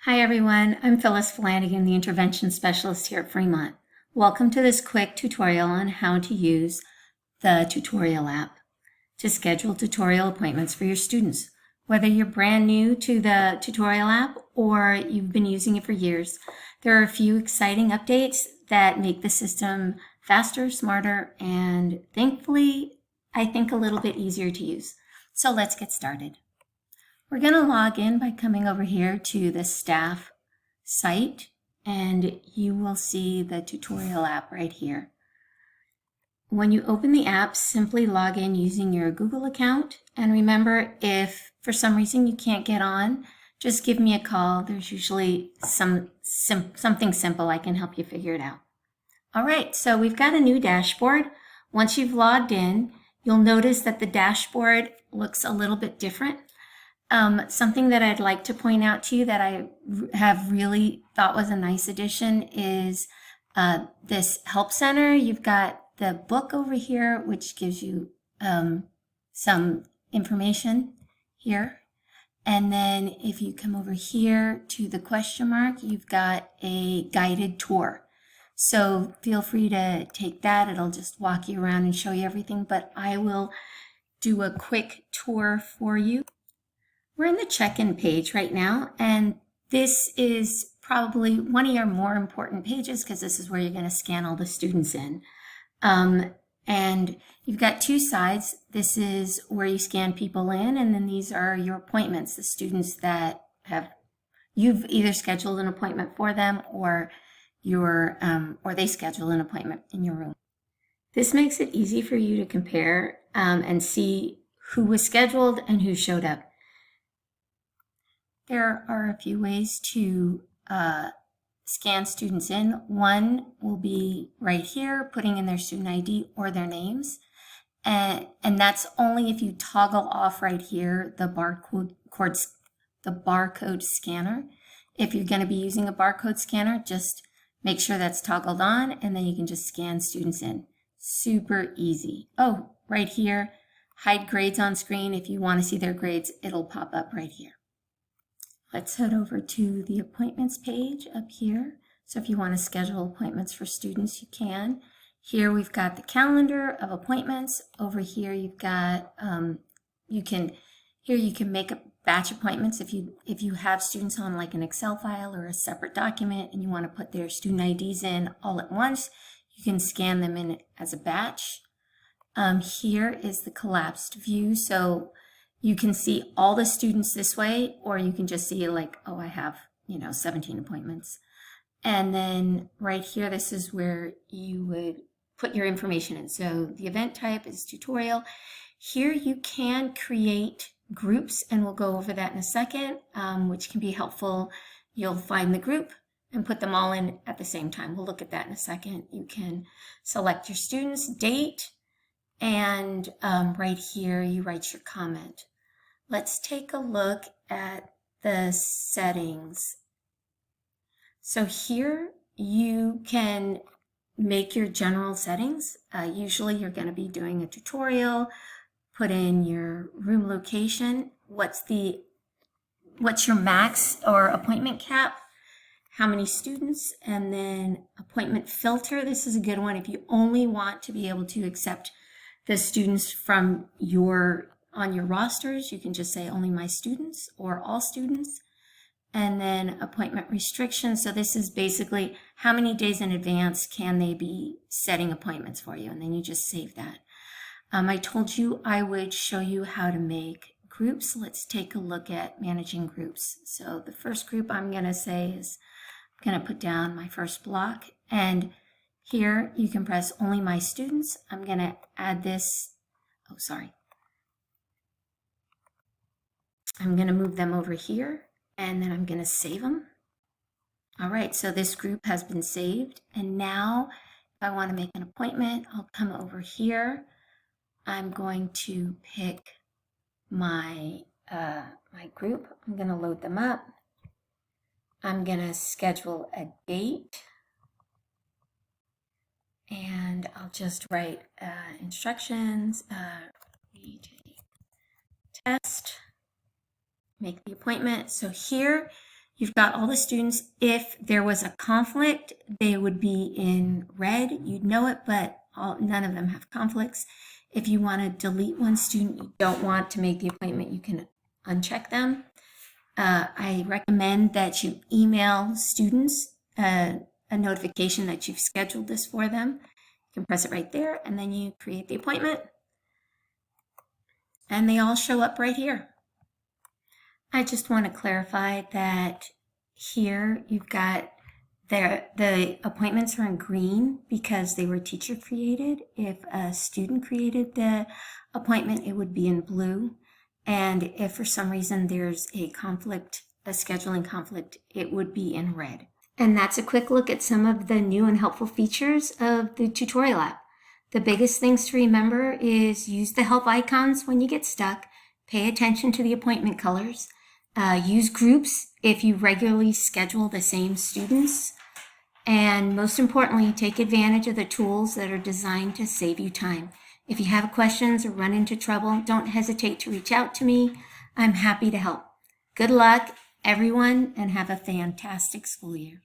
Hi everyone, I'm Phyllis Flanagan, the Intervention Specialist here at Fremont. Welcome to this quick tutorial on how to use the tutorial app to schedule tutorial appointments for your students. Whether you're brand new to the tutorial app or you've been using it for years, there are a few exciting updates that make the system faster, smarter, and thankfully, I think a little bit easier to use. So let's get started. We're going to log in by coming over here to the staff site, and you will see the tutorial app right here. When you open the app, simply log in using your Google account. And remember, if for some reason you can't get on, just give me a call. There's usually something simple. I can help you figure it out. All right, so we've got a new dashboard. Once you've logged in, you'll notice that the dashboard looks a little bit different. Something that I'd like to point out to you that I have really thought was a nice addition is this help center. You've got the book over here, which gives you some information here. And then if you come over here to the question mark, you've got a guided tour. So feel free to take that. It'll just walk you around and show you everything, but I will do a quick tour for you. We're in the check-in page right now, and this is probably one of your more important pages because this is where you're going to scan all the students in. And you've got two sides. This is where you scan people in, and then these are your appointments, the students that you've either scheduled an appointment for them or they schedule an appointment in your room. This makes it easy for you to compare and see who was scheduled and who showed up. There are a few ways to scan students in. One will be right here, putting in their student ID or their names. And that's only if you toggle off right here the barcode scanner. If you're going to be using a barcode scanner, just make sure that's toggled on, and then you can just scan students in. Super easy. Oh, right here, hide grades on screen. If you want to see their grades, it'll pop up right here. Let's head over to the appointments page up here. So if you want to schedule appointments for students, you can. Here we've got the calendar of appointments. Over here you've got, you can make a batch appointments if you have students on like an Excel file or a separate document and you want to put their student IDs in all at once, you can scan them in as a batch. Here is the collapsed view. So you can see all the students this way, or you can just see like, oh, I have, 17 appointments. And then right here, this is where you would put your information in. So the event type is tutorial. Here you can create groups, and we'll go over that in a second, which can be helpful. You'll find the group and put them all in at the same time. We'll look at that in a second. You can select your student's date, and right here, you write your comment. Let's take a look at the settings. So here you can make your general settings. Usually you're going to be doing a tutorial, put in your room location, what's your max or appointment cap, how many students, and then appointment filter. This is a good one if you only want to be able to accept the students from on your rosters. You can just say only my students or all students. And then appointment restrictions. So this is basically how many days in advance can they be setting appointments for you. And then you just save that. I told you I would show you how to make groups. Let's take a look at managing groups. So the first group I'm going to say is I'm going to put down my first block. And here you can press only my students. I'm going to add this. Oh, sorry. I'm going to move them over here, and then I'm going to save them. All right, so this group has been saved. And now if I want to make an appointment, I'll come over here. I'm going to pick my group. I'm going to load them up. I'm going to schedule a date. And I'll just write instructions, read a test. Make the appointment. So here you've got all the students. If there was a conflict, they would be in red. You'd know it, but none of them have conflicts. If you want to delete one student, you don't want to make the appointment, you can uncheck them. I recommend that you email students a notification that you've scheduled this for them. You can press it right there, and then you create the appointment. And they all show up right here. I just want to clarify that here you've got the appointments are in green because they were teacher created. If a student created the appointment, it would be in blue. And if for some reason there's a conflict, a scheduling conflict, it would be in red. And that's a quick look at some of the new and helpful features of the tutorial app. The biggest things to remember is use the help icons when you get stuck, pay attention to the appointment colors, use groups if you regularly schedule the same students, and most importantly, take advantage of the tools that are designed to save you time. If you have questions or run into trouble, don't hesitate to reach out to me. I'm happy to help. Good luck, everyone, and have a fantastic school year.